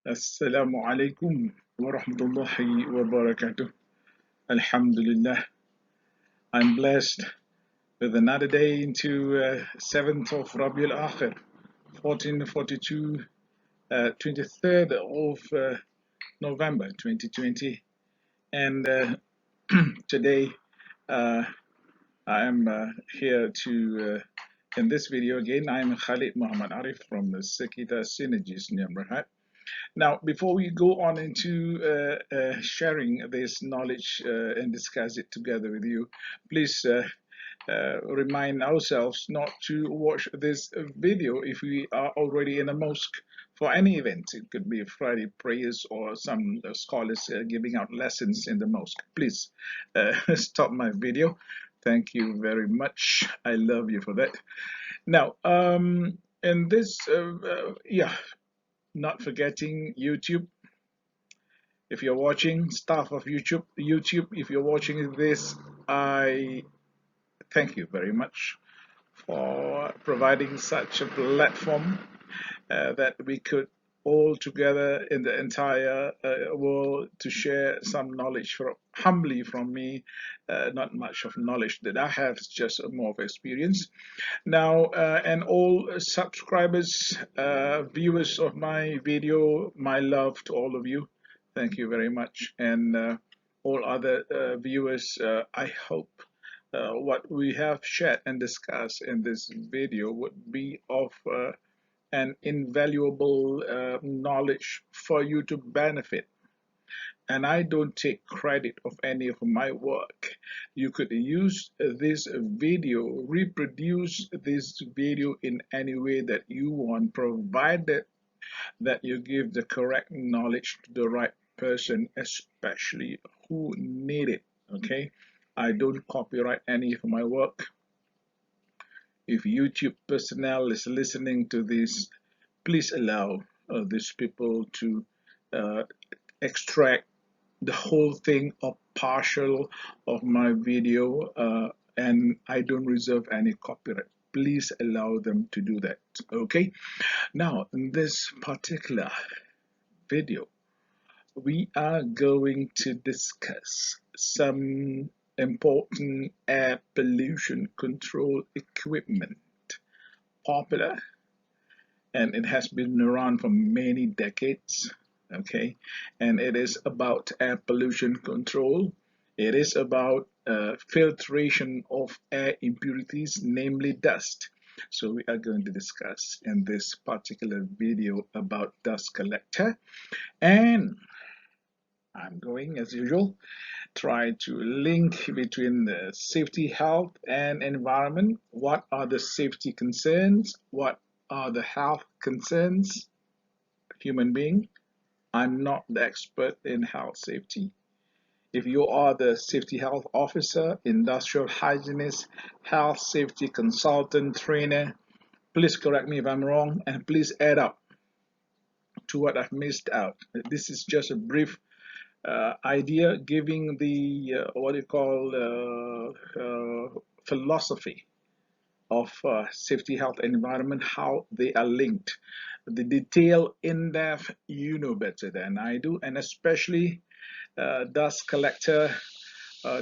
Assalamu alaikum wa rahmatullahi wa barakatuh. Alhamdulillah. I'm blessed with another day into 7th of Rabiul Akhir, 1442, 23rd of November 2020. And today uh, I am here to, in this video again, I'm Khalid Muhammad Ariff from the Sekitar Synergies Neighborhood. Now, before we go on into sharing this knowledge and discuss it together with you, please remind ourselves not to watch this video if we are already in a mosque for any event. It could be Friday prayers or some scholars giving out lessons in the mosque. Please stop my video. Thank you very much. I love you for that. Now, in this, not forgetting YouTube. If you're watching, staff of YouTube, if you're watching this, I thank you very much for providing such a platform that we could all together in the entire world to share some knowledge humbly from me. Not much of knowledge that I have, just more of experience. Now, and all subscribers, viewers of my video, my love to all of you. Thank you very much. And all other viewers, I hope what we have shared and discussed in this video would be of an invaluable knowledge for you to benefit. And I don't take credit of any of my work. You could use this video, reproduce this video in any way that you want, provided that you give the correct knowledge to the right person, especially who need it. Okay, I don't copyright any of my work. If YouTube personnel is listening to this, please allow these people to uh, extract the whole thing or partial of my video, and I don't reserve any copyright. Please allow them to do that. Okay, now in this particular video we are going to discuss some important air pollution control equipment, popular, and it has been around for many decades. Okay, and it is about air pollution control. It is about filtration of air impurities, namely dust. So we are going to discuss in this particular video about dust collector, and I'm going, as usual, try to link between the safety, health, and environment. What are the safety concerns? What are the health concerns? Human being. I'm not the expert in health safety. If you are the safety health officer, industrial hygienist, health safety consultant, trainer, please correct me if I'm wrong, and please add up to what I've missed out. This is just a brief idea giving the what you call philosophy of safety, health, and environment, how they are linked. The detail in depth, you know better than I do, and especially dust collector,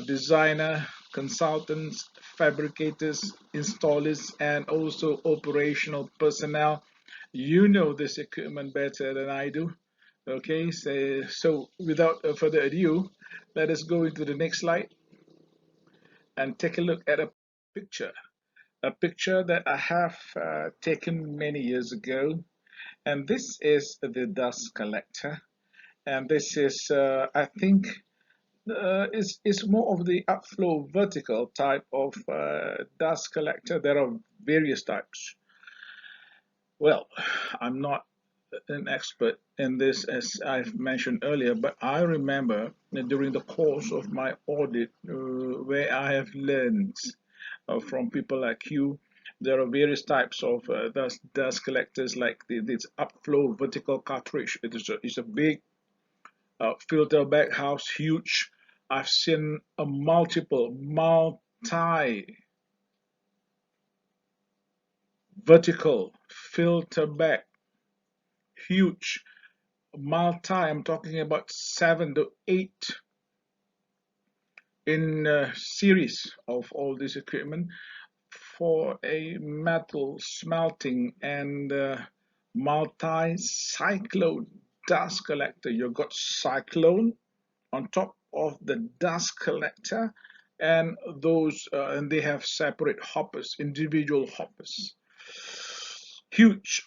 designer, consultants, fabricators, installers, and also operational personnel. You know this equipment better than I do. Okay, so without further ado, let us go into the next slide and take a look at a picture that I have taken many years ago. And this is the dust collector. And this is, I think, is more of the upflow vertical type of dust collector. There are various types. Well, I'm not an expert in this, as I've mentioned earlier, but I remember during the course of my audit where I have learned from people like you, there are various types of dust collectors, like this upflow vertical cartridge. It's a big filter bag house, huge. I've seen a multi vertical filter bag, huge, I'm talking about 7 to 8 in series of all this equipment for a metal smelting and multi-cyclone dust collector. You've got cyclone on top of the dust collector, and those and they have separate hoppers, individual hoppers. Huge.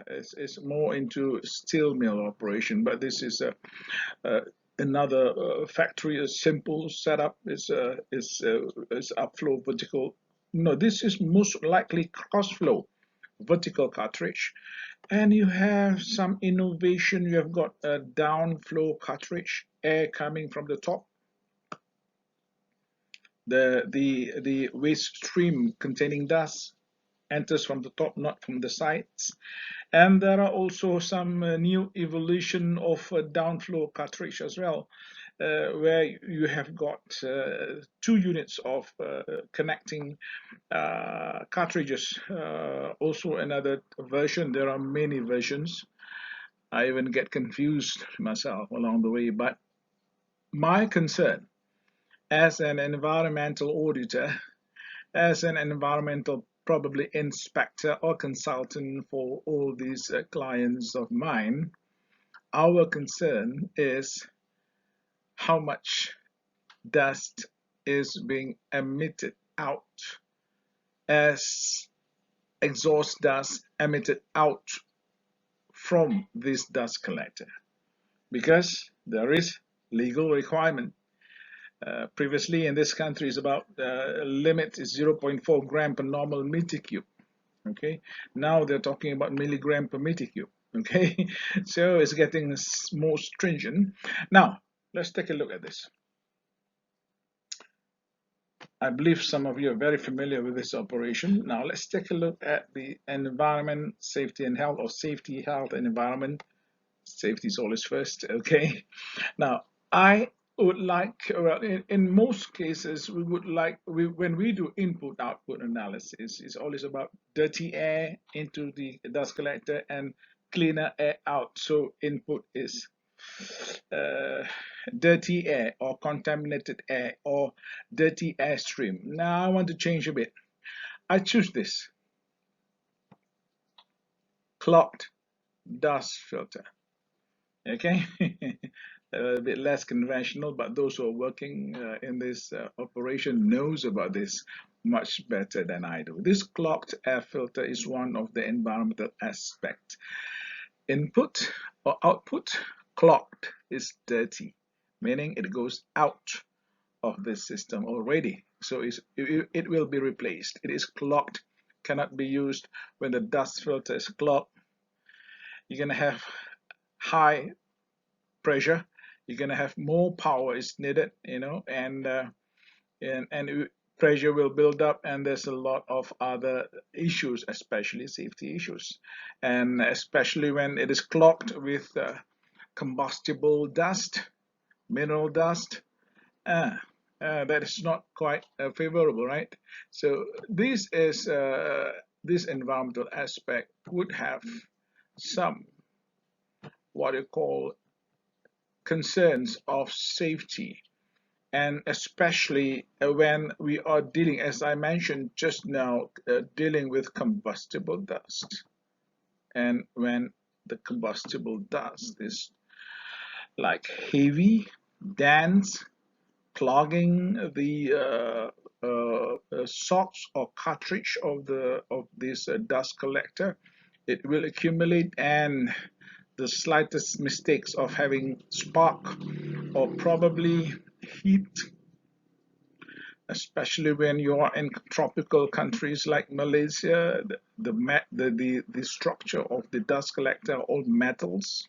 It's more into steel mill operation, but this is a another factory. A simple setup is upflow vertical. No, this is most likely cross flow vertical cartridge. And you have some innovation. You have got a downflow cartridge, air coming from the top, the waste stream containing dust enters from the top, not from the sides. And there are also some new evolution of downflow cartridge as well, where you have got 2 units of connecting cartridges. Also another version. There are many versions. I even get confused myself along the way. But my concern as an environmental auditor, as an environmental probably inspector or consultant for all these clients of mine, our concern is how much dust is being emitted out as exhaust dust emitted out from this dust collector, because there is legal requirement. Previously in this country is about limit is 0.4 gram per normal meter cube. Okay, now they're talking about milligram per meter cube. Okay, so it's getting more stringent. Now let's take a look at this. I believe some of you are very familiar with this operation. Now let's take a look at the environment, safety and health, or safety, health and environment. Safety is always first. Okay, now I would like, well, in most cases we would like, when we do input output analysis, it's always about dirty air into the dust collector and cleaner air out. So input is uh, dirty air or contaminated air or dirty air stream. Now I want to change a bit. I choose this clogged dust filter. Okay, a bit less conventional, but those who are working in this operation knows about this much better than I do. This clogged air filter is one of the environmental aspect. Input or output, clogged is dirty, meaning it goes out of this system already. So it will be replaced. It is clogged, cannot be used. When the dust filter is clogged, you're going to have high pressure, you're going to have more power is needed, and pressure will build up, and there's a lot of other issues, especially safety issues, and especially when it is clogged with combustible dust, mineral dust. That is not quite favorable, right? So this environmental aspect would have some, what you call, concerns of safety, and especially when we are dealing, as I mentioned just now, dealing with combustible dust. And when the combustible dust is like heavy, dense, clogging the socks or cartridge of this dust collector, it will accumulate, and the slightest mistakes of having spark or probably heat, especially when you are in tropical countries like Malaysia, the structure of the dust collector are all metals,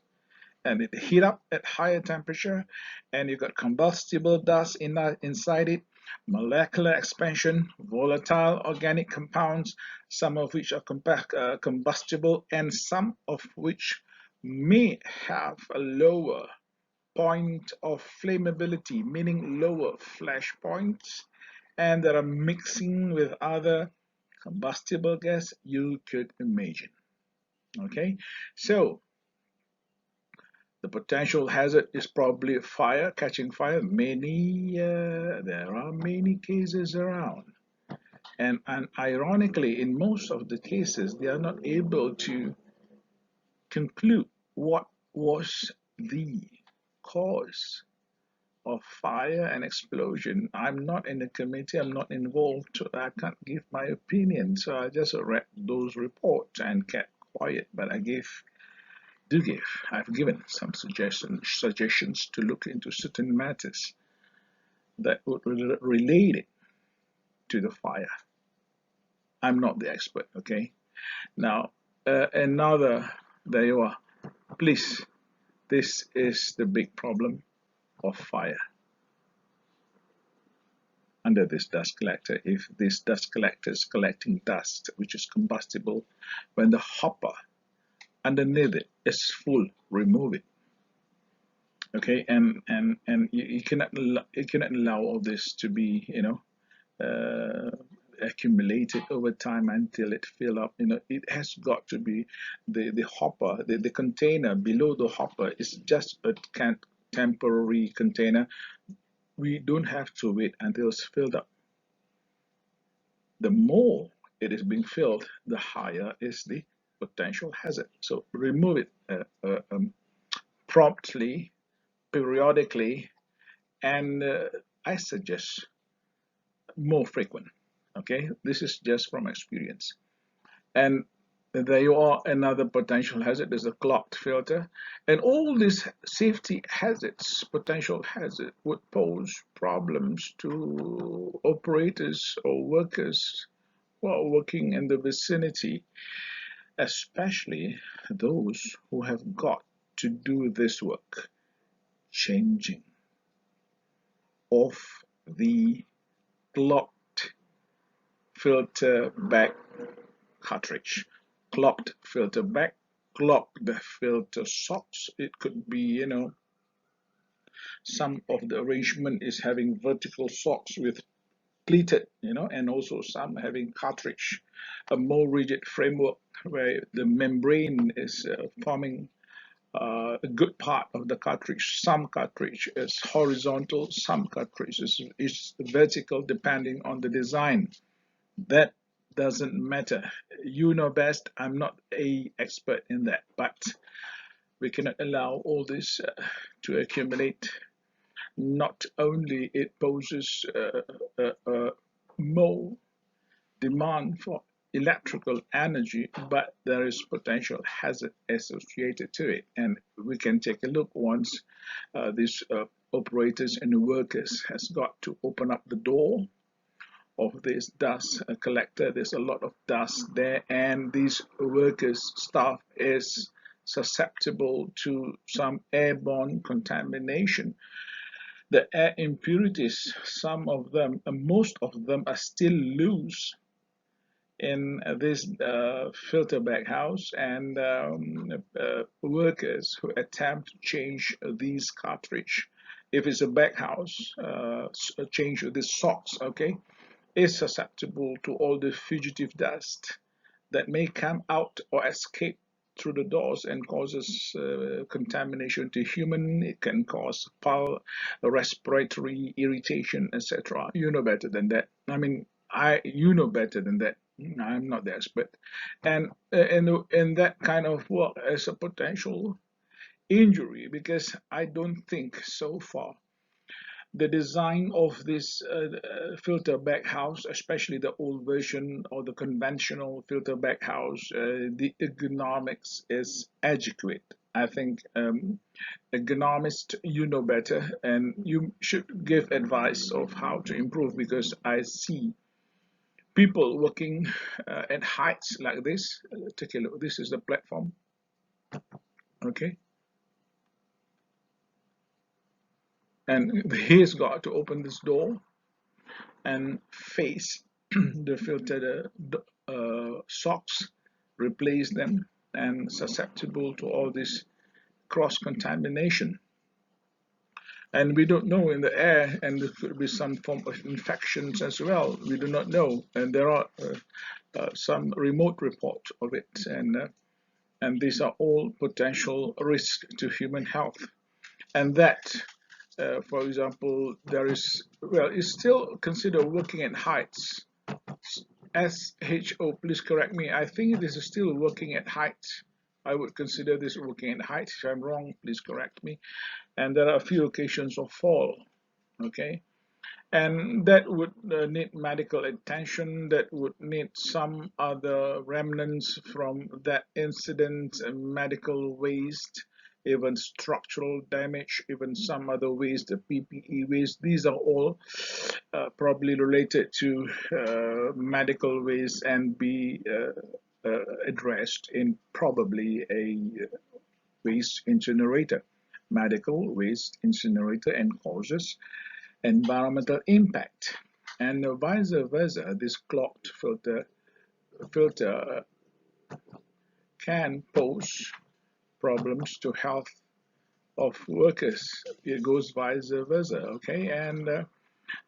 and it heat up at higher temperature, and you got combustible dust inside it, molecular expansion, volatile organic compounds, some of which are combustible, and some of which may have a lower point of flammability, meaning lower flash points, and there are mixing with other combustible gas you could imagine. Okay, so The potential hazard is probably fire, catching fire. There are many cases around. And ironically, in most of the cases, they are not able to conclude what was the cause of fire and explosion. I'm not in the committee, I'm not involved, so I can't give my opinion. So I just read those reports and kept quiet, but I've given some suggestions to look into certain matters that would relate it to the fire. I'm not the expert, okay? Now, there you are. Please, this is the big problem of fire under this dust collector. If this dust collector is collecting dust, which is combustible, when the hopper underneath it is full, remove it. Okay, and you cannot allow all this to be, accumulated over time until it fill up. It has got to be the hopper, the container below the hopper is just a temporary container. We don't have to wait until it's filled up. The more it is being filled, the higher is the potential hazard. So remove it promptly, periodically, and I suggest more frequent. Okay, this is just from experience. And there you are, another potential hazard is a clogged filter. And all these safety hazards, potential hazard, would pose problems to operators or workers who are working in the vicinity, especially those who have got to do this work, changing of the clogged filter bag cartridge, clogged filter bag, clogged filter socks. It could be, some of the arrangement is having vertical socks with pleated, and also some having cartridge, a more rigid framework where the membrane is forming a good part of the cartridge. Some cartridge is horizontal, some cartridge is vertical depending on the design. That doesn't matter. You know best. I'm not a expert in that, but we cannot allow all this to accumulate. Not only it poses more demand for electrical energy, but there is potential hazard associated to it. And we can take a look once these operators and workers has got to open up the door of this dust collector. There's a lot of dust there, and these workers staff is susceptible to some airborne contamination. The air impurities, some of them, most of them are still loose in this filter bag house, and workers who attempt to change these cartridge, if it's a bag house, change these socks, okay, is susceptible to all the fugitive dust that may come out or escape through the doors and causes contamination to human. It can cause respiratory irritation, etc. You know better than that. I mean, you know better than that. I'm not the expert, and in that kind of work as a potential injury, because I don't think so far the design of this filter bag house, especially the old version or the conventional filter bag house, the ergonomics is adequate. I think ergonomists, you know better, and you should give advice of how to improve, because I see people working at heights like this. Take a look. This is the platform. Okay. And he's got to open this door and face the filtered socks, replace them, and susceptible to all this cross contamination. And we don't know in the air, and there could be some form of infections as well. We do not know, and there are some remote reports of it. And and these are all potential risks to human health. And that, for example, there is, well, it's still considered working at heights. SHO, please correct me. I think this is still working at heights. I would consider this working at heights. If I'm wrong, please correct me. And there are a few occasions of fall. Okay, and that would need medical attention, that would need some other remnants from that incident, medical waste, even structural damage, even some other waste, the PPE waste. These are all probably related to medical waste and be addressed in probably a waste incinerator, medical waste incinerator, and causes environmental impact. And vice versa, this clogged filter can pose problems to health of workers. It goes vice versa, okay? And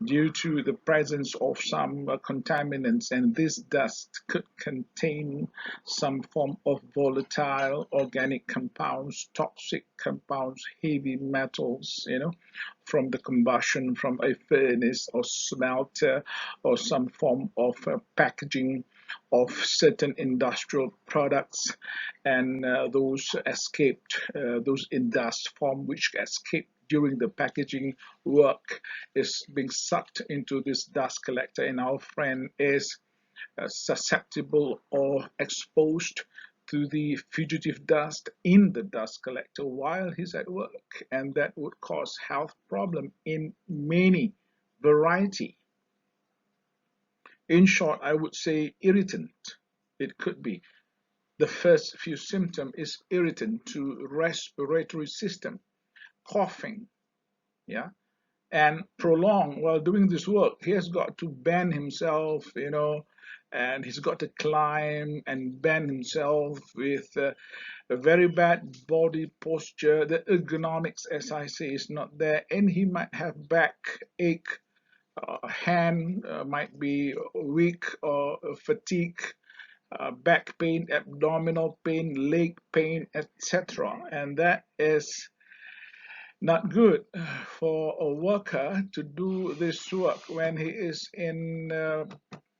due to the presence of some contaminants, and this dust could contain some form of volatile organic compounds, toxic compounds, heavy metals, from the combustion from a furnace or smelter, or some form of packaging of certain industrial products, and those in dust form which escaped during the packaging work is being sucked into this dust collector, and our friend is susceptible or exposed to the fugitive dust in the dust collector while he's at work, and that would cause health problem in many variety. In short, I would say irritant. It could be the first few symptom is irritant to respiratory system, coughing, yeah, and prolong while doing this work. He has got to bend himself, and he's got to climb and bend himself with a very bad body posture. The ergonomics, as I say, is not there, and he might have backache, hand might be weak or fatigue, back pain, abdominal pain, leg pain, etc. And that is not good for a worker to do this work when he is in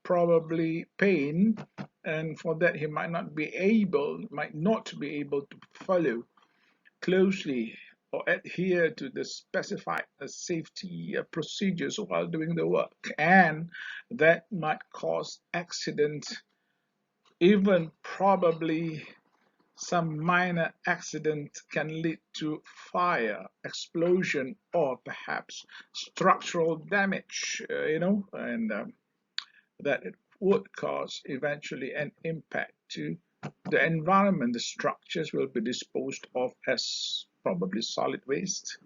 probably pain, and for that he might not be able to follow closely or adhere to the specified safety procedures while doing the work, and that might cause accident, even probably some minor accident can lead to fire, explosion, or perhaps structural damage, and that it would cause eventually an impact to the environment. The structures will be disposed of as probably solid waste,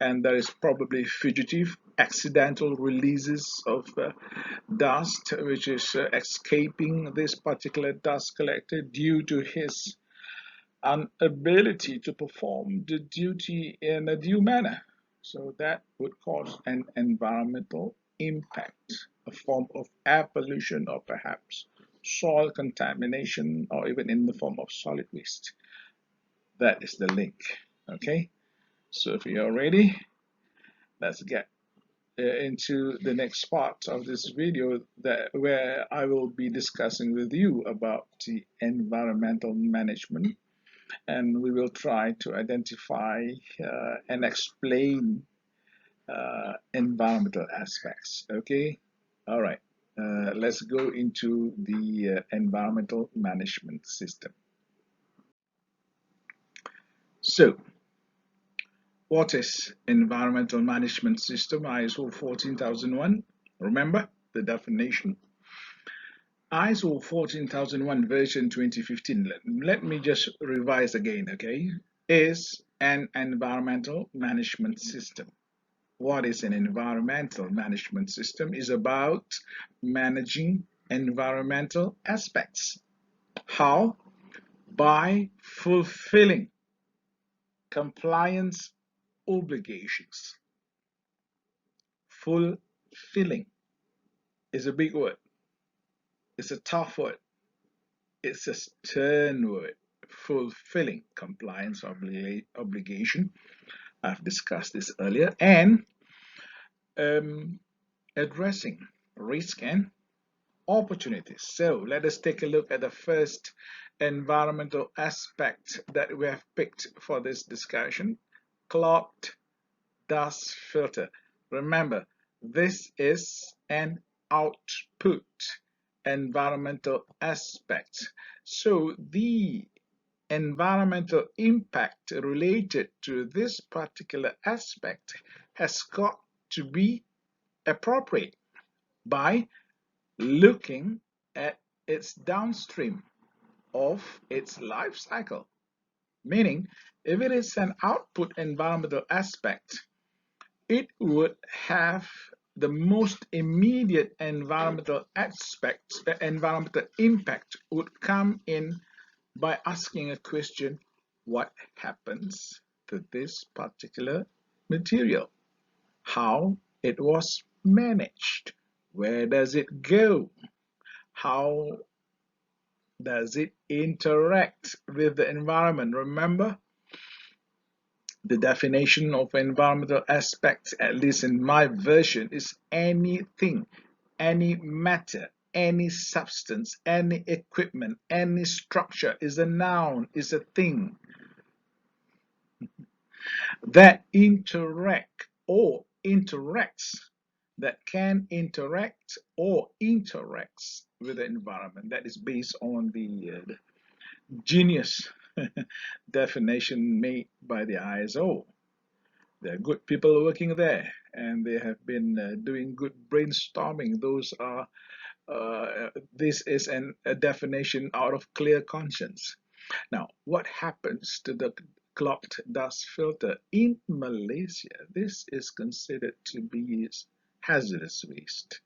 and there is probably fugitive accidental releases of dust which is escaping this particular dust collector due to his inability to perform the duty in a due manner. So that would cause an environmental impact, a form of air pollution, or perhaps soil contamination, or even in the form of solid waste. That is the link. Okay, so if you're ready, let's get into the next part of this video, where I will be discussing with you about the environmental management, and we will try to identify and explain environmental aspects. Okay, all right, let's go into the environmental management system. So what is environmental management system? ISO 14001. Remember the definition. ISO 14001 version 2015, let me just revise again, okay, is an environmental management system. What is an environmental management system? Is about managing environmental aspects. How? By fulfilling compliance obligations. Fulfilling is a big word. It's a tough word. It's a stern word. fulfilling compliance obligation. I've discussed this earlier, and um, addressing risk and opportunities. So let us take a look at the first environmental aspect that we have picked for this discussion: clogged dust filter. Remember, this is an output environmental aspect. So the environmental impact related to this particular aspect has got to be appropriate by looking at its downstream of its life cycle. Meaning, if it is an output environmental aspect, it would have the most immediate environmental aspect, environmental impact would come in by asking a question: what happens to this particular material? How it was managed? Where does it go? How does it interact with the environment? Remember, the definition of environmental aspects, at least in my version, is anything, any matter, any substance, any equipment, any structure, is a noun, is a thing that interact or interacts, that can interact or interacts with the environment. That is based on the genius definition made by the ISO. There are good people working there, and they have been doing good brainstorming. This is a definition out of clear conscience. Now, what happens to the clogged dust filter in Malaysia? This is considered to be hazardous waste.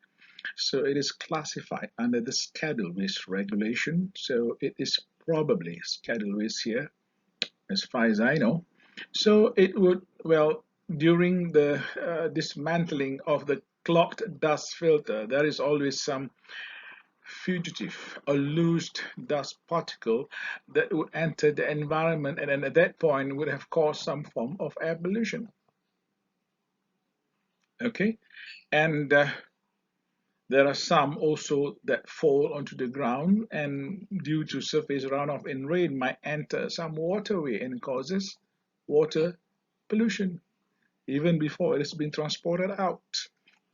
So it is classified under the schedule waste regulation. So it is probably schedule waste here, as far as I know. So it would, well, during the dismantling of the clogged dust filter, there is always some fugitive or loose dust particle that would enter the environment, and then at that point would have caused some form of air pollution. Okay, and there are some also that fall onto the ground, and due to surface runoff in rain might enter some waterway and causes water pollution even before it has been transported out.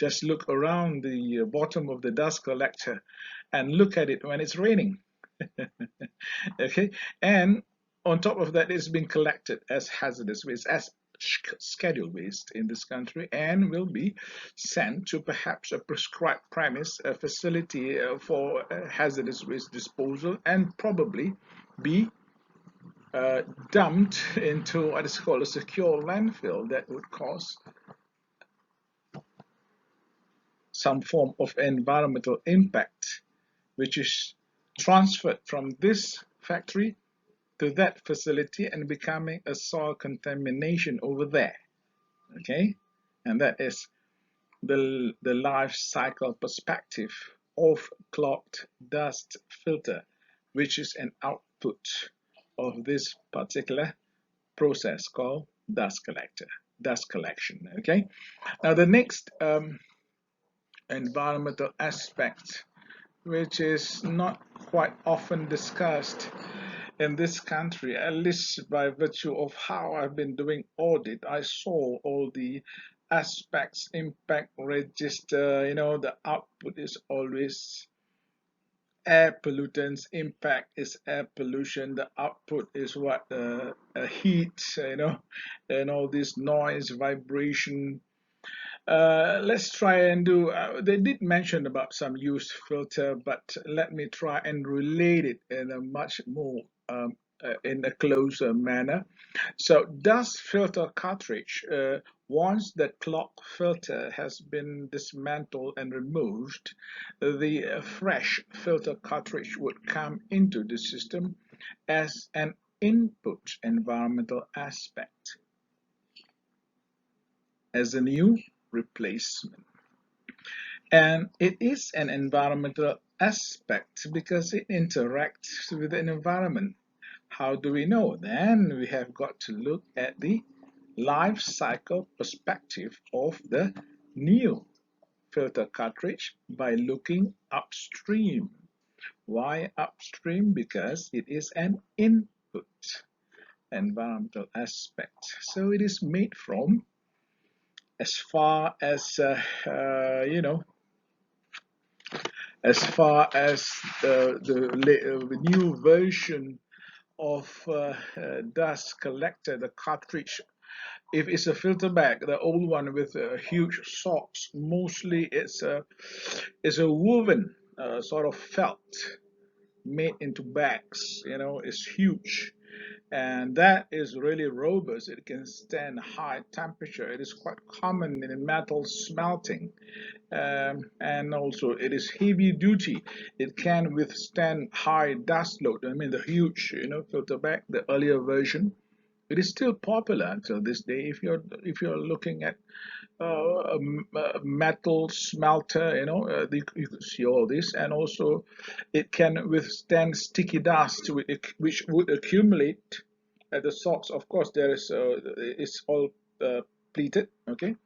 Just look around the bottom of the dust collector and look at it when it's raining. Okay, and on top of that, it's been collected as hazardous waste, as scheduled waste in this country, and will be sent to perhaps a prescribed premise, a facility for hazardous waste disposal, and probably be dumped into what is called a secure landfill that would cause some form of environmental impact, which is transferred from this factory to that facility and becoming a soil contamination over there. Okay, and that is the life cycle perspective of clogged dust filter, which is an output of this particular process called dust collection. Okay, now the next environmental aspect, which is not quite often discussed in this country, at least by virtue of how I've been doing audit. I saw all the aspects, impact register, the output is always air pollutants, impact is air pollution, the output is what, heat, and all this noise, vibration. Let's try and do, they did mention about some used filter, but let me try and relate it in a much more, in a closer manner. So dust filter cartridge, once the clock filter has been dismantled and removed, the fresh filter cartridge would come into the system as an input environmental aspect, as a new replacement. And it is an environmental aspect because it interacts with the environment. How do we know? Then we have got to look at the life cycle perspective of the new filter cartridge by looking upstream. Why upstream? Because it is an input environmental aspect. So it is made from, as far as as far as the new version of dust collector, the cartridge. If it's a filter bag, the old one with huge socks, mostly it's a woven sort of felt made into bags. It's huge, and that is really robust. It can stand high temperature. It is quite common in metal smelting, and also it is heavy duty. It can withstand high dust load. I mean, the huge, filter bag, the earlier version, it is still popular until this day. If you're looking at a metal smelter, you can see all this, and also it can withstand sticky dust, which would accumulate at the socks. Of course, there is it's all pleated, okay,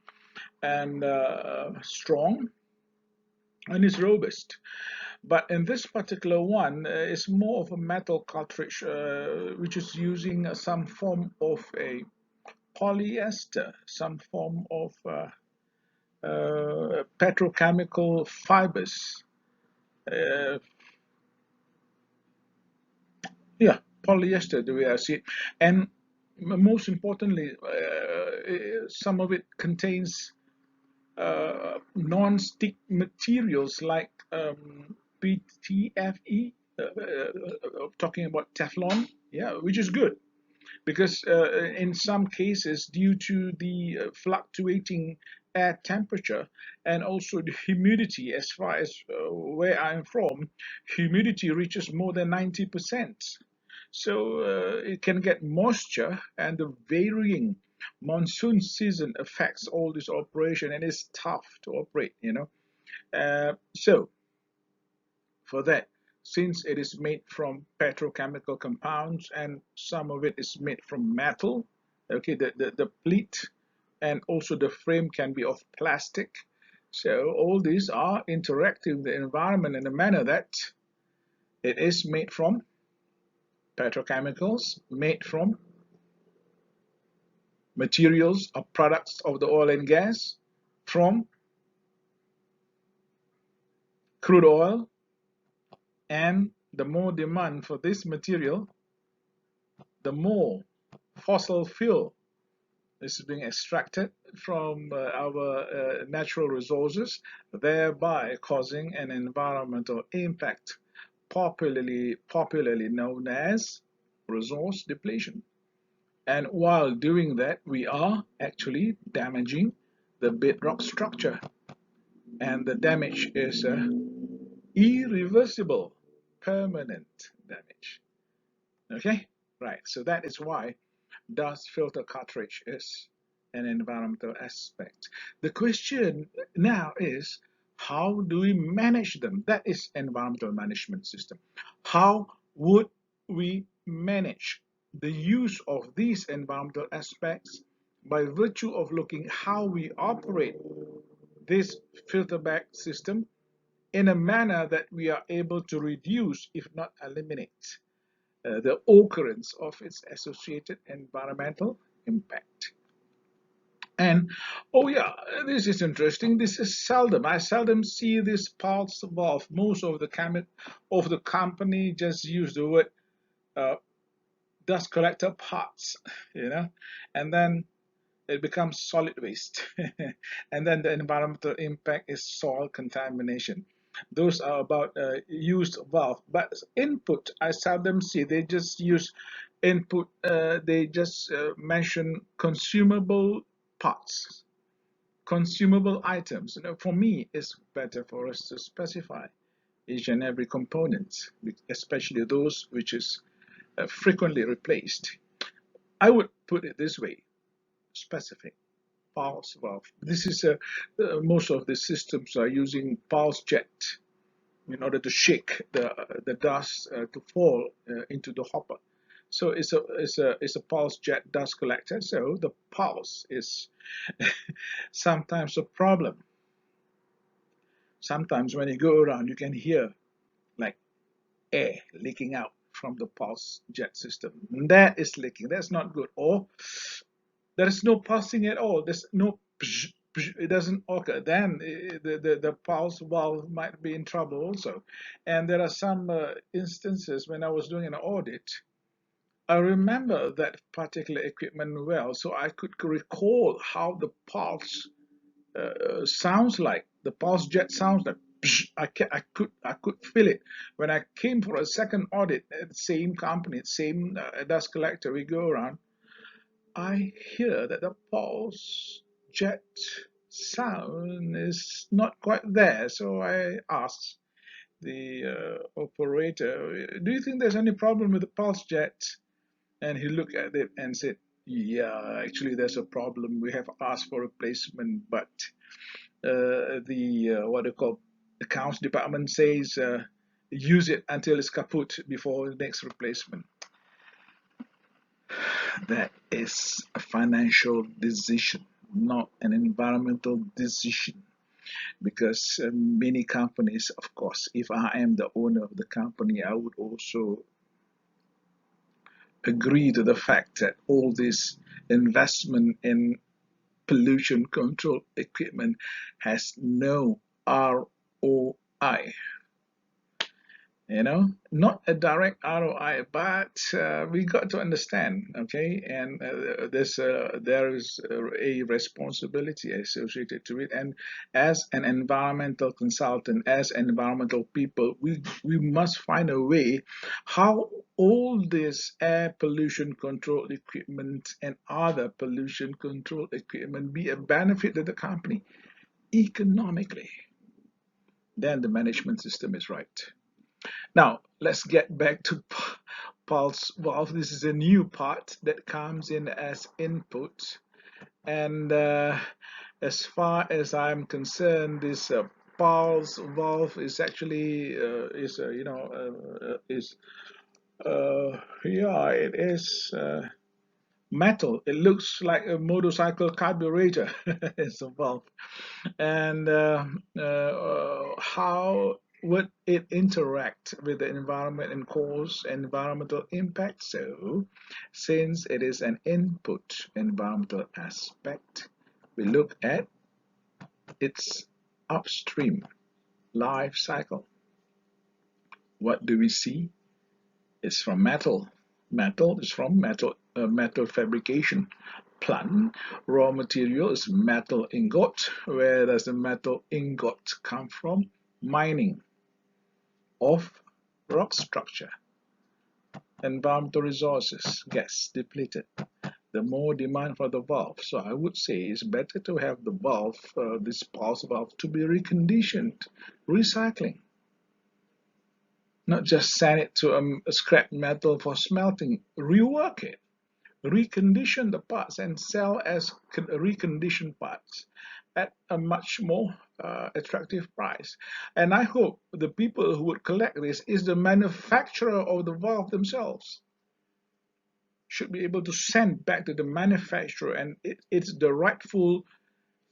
and strong, and is robust. But in this particular one, it's more of a metal cartridge, which is using some form of a polyester, some form of petrochemical fibers. Uh, yeah, polyester, the way I see it. And most importantly, some of it contains non-stick materials like PTFE, talking about Teflon, yeah, which is good because in some cases, due to the fluctuating air temperature and also the humidity, as far as where I'm from, humidity reaches more than 90%. So it can get moisture, and the varying monsoon season affects all this operation, and it's tough to operate. So for that, since it is made from petrochemical compounds and some of it is made from metal, okay, the pleat and also the frame can be of plastic. So all these are interacting with the environment in a manner that it is made from petrochemicals, made from materials or products of the oil and gas, from crude oil, and the more demand for this material, the more fossil fuel is being extracted from our natural resources, thereby causing an environmental impact, popularly known as resource depletion. And while doing that, we are actually damaging the bedrock structure, and the damage is irreversible, permanent damage. Okay, right. So that is why dust filter cartridge is an environmental aspect. The question now is, how do we manage them? That is environmental management system. How would we manage the use of these environmental aspects by virtue of looking how we operate this filter bag system in a manner that we are able to reduce, if not eliminate, the occurrence of its associated environmental impact. And oh yeah, this is interesting. This is seldom. I seldom see this pulse valve. Most of the company just use the word uh, dust collector parts, you know, and then it becomes solid waste. And then the environmental impact is soil contamination. Those are about used valve, but input I seldom see. They just use input. They just mention consumable parts, consumable items. For me, it's better for us to specify each and every component, especially those which is frequently replaced. I would put it this way: specific pulse valve. This is most of the systems are using pulse jet in order to shake the dust to fall into the hopper. So it's a pulse jet dust collector. So the pulse is sometimes a problem. Sometimes when you go around, you can hear like air leaking out from the pulse jet system. And that is leaking. That's not good. Or there is no pulsing at all. There's no psh, psh, it doesn't occur. Then the pulse valve might be in trouble also. And there are some instances when I was doing an audit. I remember that particular equipment well, so I could recall how the pulse sounds like. The pulse jet sounds like. Psh, I could feel it when I came for a second audit at the same company, same dust collector. We go around. I hear that the pulse jet sound is not quite there, so I asked the operator, "Do you think there's any problem with the pulse jet?" And he looked at it and said, "Yeah, actually, there's a problem. We have asked for replacement, but the what do you call accounts department says use it until it's kaput before the next replacement." That is a financial decision, not an environmental decision. Because many companies, of course, if I am the owner of the company, I would also agree to the fact that all this investment in pollution control equipment has no ROI. Not a direct ROI, but we got to understand, okay, and there is a responsibility associated to it, and as an environmental consultant, as environmental people, we must find a way how all this air pollution control equipment and other pollution control equipment be a benefit to the company economically. Then the management system is right. Now, let's get back to pulse valve. This is a new part that comes in as input. And as far as I'm concerned, this pulse valve is actually yeah, it is metal. It looks like a motorcycle carburetor. It's a valve. And how would it interact with the environment and cause environmental impact? So, since it is an input environmental aspect, we look at its upstream life cycle. What do we see? It's from metal. Metal is from metal fabrication plant. Raw material is metal ingot. Where does the metal ingot come from? Mining of rock structure. Environmental resources gets depleted. The more demand for the valve. So I would say it's better to have the valve, this pulse valve, to be reconditioned, recycling. Not just send it to a scrap metal for smelting, rework it, recondition the parts and sell as reconditioned parts at a much more attractive price. And I hope the people who would collect this is the manufacturer of the valve themselves. Should be able to send back to the manufacturer, and it's the rightful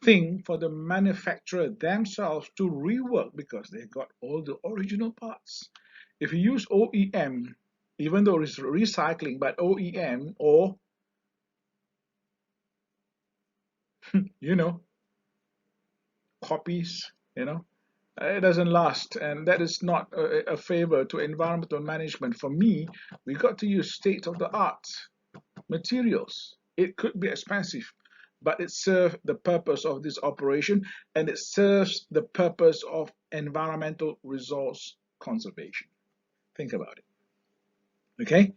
thing for the manufacturer themselves to rework because they got all the original parts. If you use OEM, even though it's recycling, but OEM or you know copies, it doesn't last, and that is not a favor to environmental management. For me, we got to use state of the art materials. It could be expensive, but it serves the purpose of this operation, and it serves the purpose of environmental resource conservation. Think about it. Okay.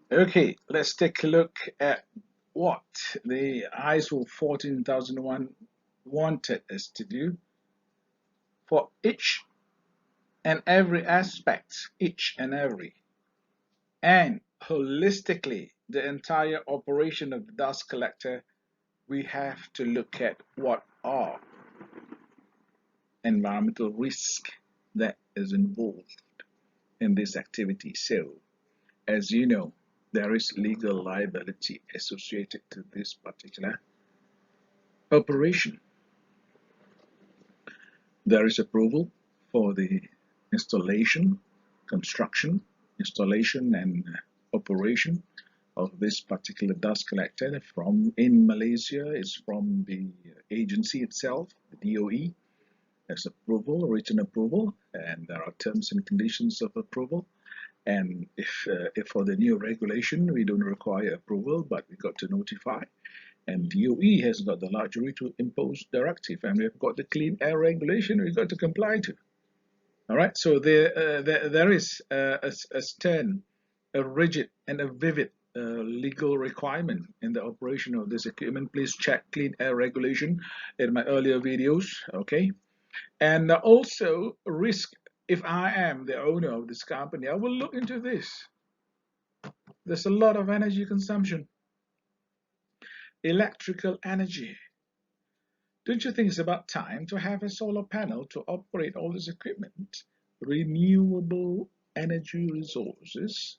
Okay, let's take a look at what the ISO 14001 wanted us to do for each and every aspect, each and every, and holistically, the entire operation of the dust collector. We have to look at what are environmental risk that is involved. in this activity. So, as you know, there is legal liability associated to this particular operation. There is approval for the installation, construction, installation, and operation of this particular dust collector from in Malaysia. Is from the agency itself, the DOE. There's approval, written approval, and there are terms and conditions of approval. And if for the new regulation we don't require approval, but we got to notify, and DOE has got the luxury to impose directive, and we've got the clean air regulation we've got to comply to. All right, so there is a stern, a rigid, and a vivid legal requirement in the operation of this equipment. Please check clean air regulation in my earlier videos, okay? And also risk, if I am the owner of this company, I will look into this. There's a lot of energy consumption, electrical energy. Don't you think it's about time to have a solar panel to operate all this equipment? Renewable energy resources.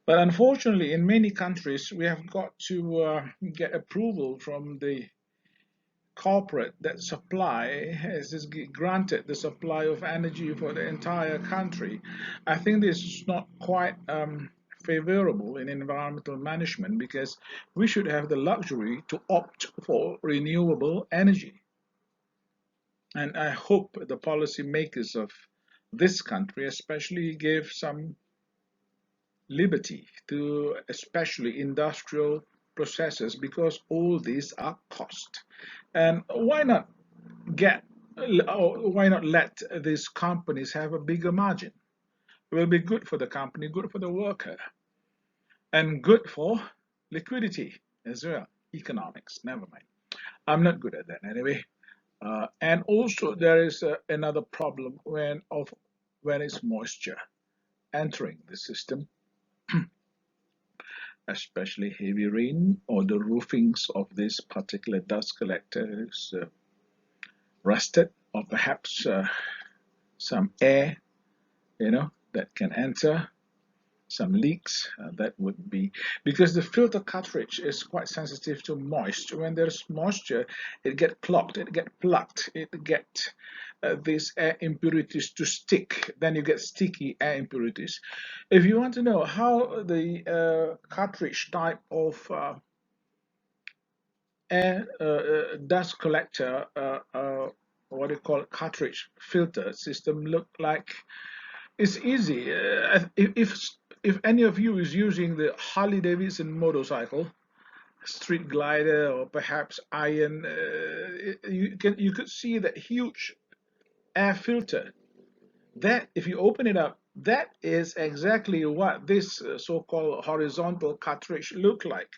But unfortunately, in many countries, we have got to get approval from the corporate that supply has granted the supply of energy for the entire country. I think this is not quite favorable in environmental management, because we should have the luxury to opt for renewable energy. And I hope the policymakers of this country especially give some liberty to especially industrial processes, because all these are cost. And why not let these companies have a bigger margin? It will be good for the company, good for the worker, and good for liquidity as well. Economics, never mind. I'm not good at that anyway. And also there is another problem when it's moisture entering the system, especially heavy rain, or the roofings of this particular dust collector is rusted, or perhaps some air, that can enter, some leaks. That would be because the filter cartridge is quite sensitive to moisture. When there's moisture, it get clogged, it get plugged, it get these air impurities to stick. Then you get sticky air impurities. If you want to know how the cartridge type of air dust collector, what do you call it, cartridge filter system look like, it's easy. If any of you is using the Harley Davidson motorcycle, street glider, or perhaps iron, you could see that huge air filter. That, if you open it up, that is exactly what this so-called horizontal cartridge look like,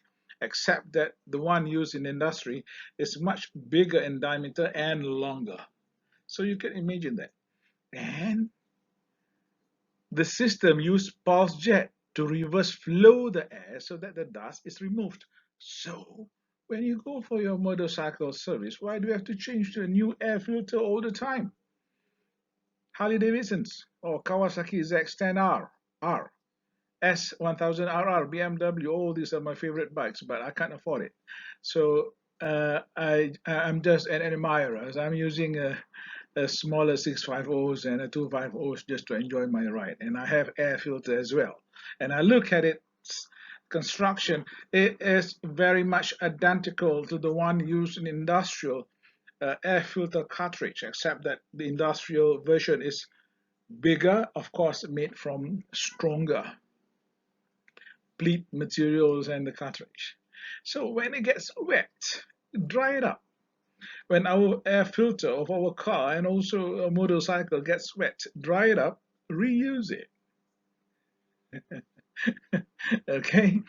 except that the one used in industry is much bigger in diameter and longer. So you can imagine that. And the system uses pulse jet to reverse flow the air so that the dust is removed. So when you go for your motorcycle service, why do you have to change to a new air filter all the time? Harley Davidson's or Kawasaki ZX-10R, R, S1000RR, BMW, all these are my favorite bikes, but I can't afford it. So I'm just an admirer. I'm using a smaller 650s and a 250s just to enjoy my ride. And I have air filter as well. And I look at it, construction, it is very much identical to the one used in industrial air filter cartridge, except that the industrial version is bigger, of course, made from stronger pleat materials and the cartridge. So when it gets wet, dry it up. When our air filter of our car and also a motorcycle gets wet, dry it up, reuse it. Okay?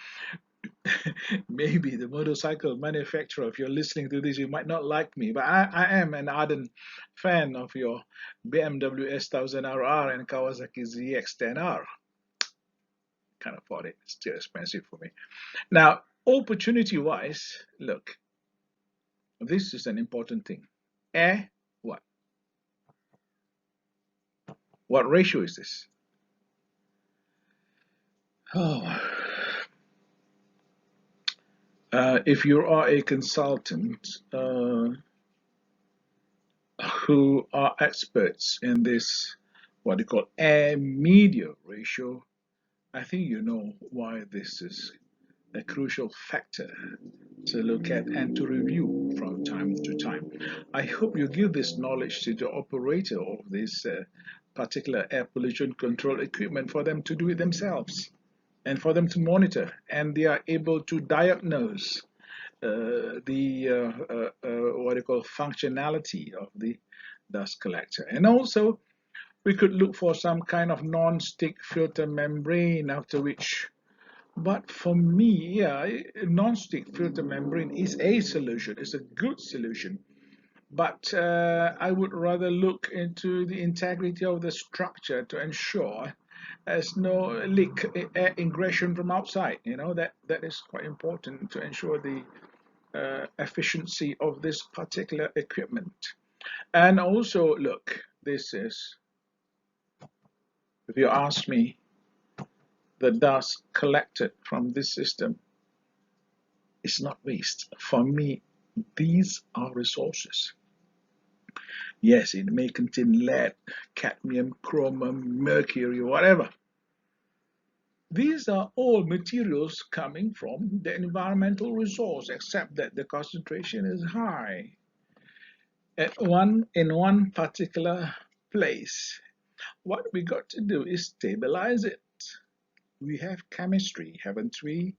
Maybe the motorcycle manufacturer, if you're listening to this, you might not like me, but I am an ardent fan of your BMW S1000RR and Kawasaki ZX-10R. Can't afford it. It's too expensive for me. Now, opportunity-wise, look, this is an important thing. Air, what? What ratio is this? Oh, if you are a consultant who are experts in this, what they call air media ratio, I think you know why this is a crucial factor to look at and to review from time to time. I hope you give this knowledge to the operator of this particular air pollution control equipment for them to do it themselves and for them to monitor, and they are able to diagnose the what you call functionality of the dust collector. And also, we could look for some kind of non-stick filter membrane after which. But for me, yeah, non-stick filter membrane is a solution. It's a good solution. But I would rather look into the integrity of the structure to ensure there's no leak air ingression from outside. You know that is quite important to ensure the efficiency of this particular equipment. And also, look, this is, if you ask me, the dust collected from this system is not waste. For me, these are resources. Yes, it may contain lead, cadmium, chromium, mercury, whatever. These are all materials coming from the environmental resource, except that the concentration is high in one particular place. What we got to do is stabilize it. We have chemistry, haven't we?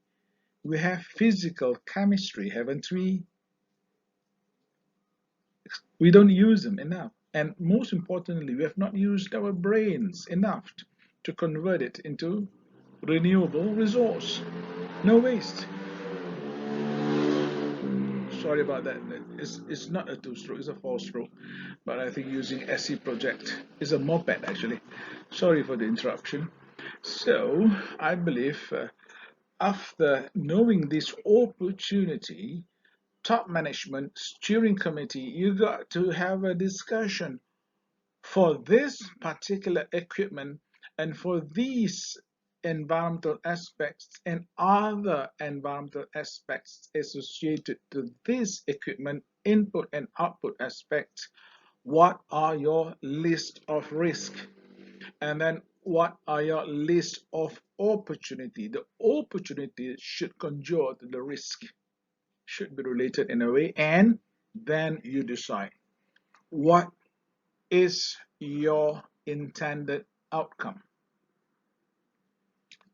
We have physical chemistry, haven't we? We don't use them enough. And most importantly, we have not used our brains enough to convert it into renewable resource. No waste. Sorry about that. It's not a two-stroke, it's a four-stroke. But I think using SC Project is a moped actually. Sorry for the interruption. So I believe after knowing this opportunity, top management steering committee, you got to have a discussion for this particular equipment and for these environmental aspects and other environmental aspects associated to this equipment input and output aspects. What are your list of risk, and then what are your list of opportunity? The opportunity should conjure to the risk, should be related in a way, and then you decide what is your intended outcome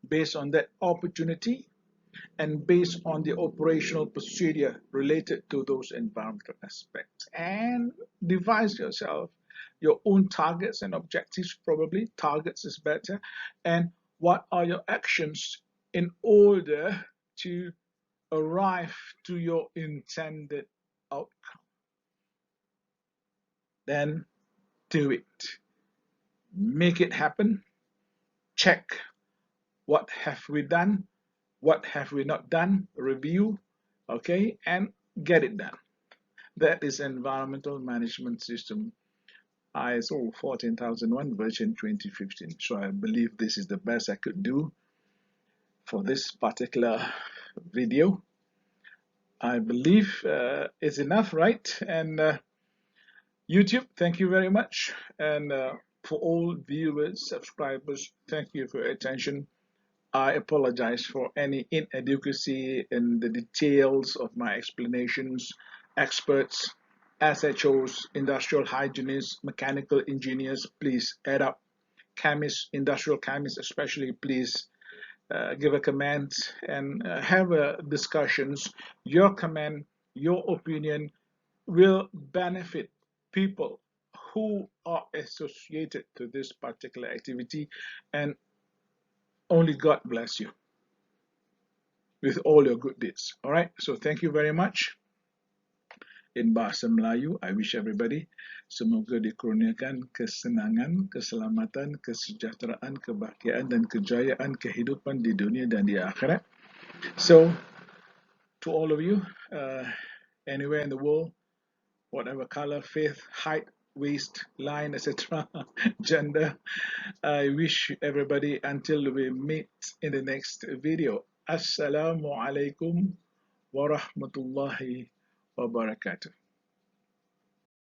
based on that opportunity and based on the operational procedure related to those environmental aspects, and devise yourself your own targets and objectives. Probably targets is better, and what are your actions in order to arrive to your intended outcome. Then do it, make it happen. Check what have we done, what have we not done, review, okay, and get it done. That is environmental management system ISO 14001 version 2015. So I believe this is the best I could do for this particular video. I believe it's enough, right? And YouTube, thank you very much. And for all viewers, subscribers, thank you for your attention. I apologize for any inadequacy in the details of my explanations. Experts, SHOs, industrial hygienists, mechanical engineers, please add up. Chemists, industrial chemists especially, please give a comment and have discussions. Your comment, your opinion will benefit people who are associated to this particular activity, and only God bless you with all your good deeds. All right, so thank you very much. In Bahasa Melayu, I wish everybody semoga dikurniakan kesenangan, keselamatan, kesejahteraan, kebahagiaan, dan kejayaan kehidupan di dunia dan di akhirat. So, to all of you, anywhere in the world, whatever color, faith, height, waistline, etc., gender. I wish everybody until we meet in the next video. Assalamu alaikum wa rahmatullahi wa barakatuh.